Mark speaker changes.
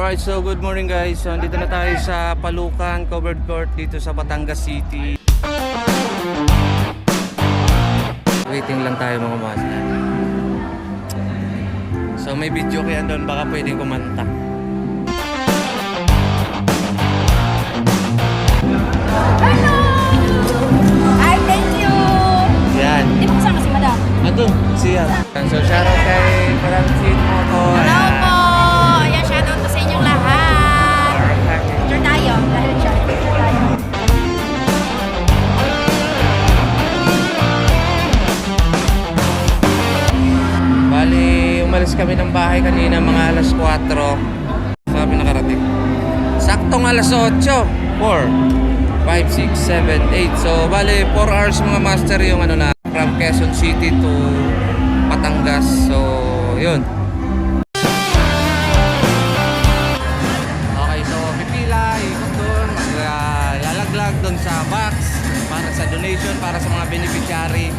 Speaker 1: Alright, so good morning guys. So dito na tayo sa Palucan Covered Court dito sa Batangas City. Waiting lang tayo mga master. So may video kaya doon, baka pwedeng kumanta.
Speaker 2: Hello! Hi, thank you!
Speaker 1: Yan.
Speaker 2: Di ba kasama si Madam?
Speaker 1: Ito, siya. So shoutout kay Francis Motor.
Speaker 2: Hello po! Ayan, shoutout po sa inyong lahat. Picture tayo. Dahil siya, picture tayo.
Speaker 1: Bali, umalis kami ng bahay kanina mga alas 4. Sabi nakarating. Saktong alas 8. 4, 5, 6, 7, 8. So, bali, 4 hours mga master yung ano na from Quezon City to Batangas. So, yun. Okay, so pipila, ikot doon, lalaglag doon sa box para sa donation, para sa mga beneficiary.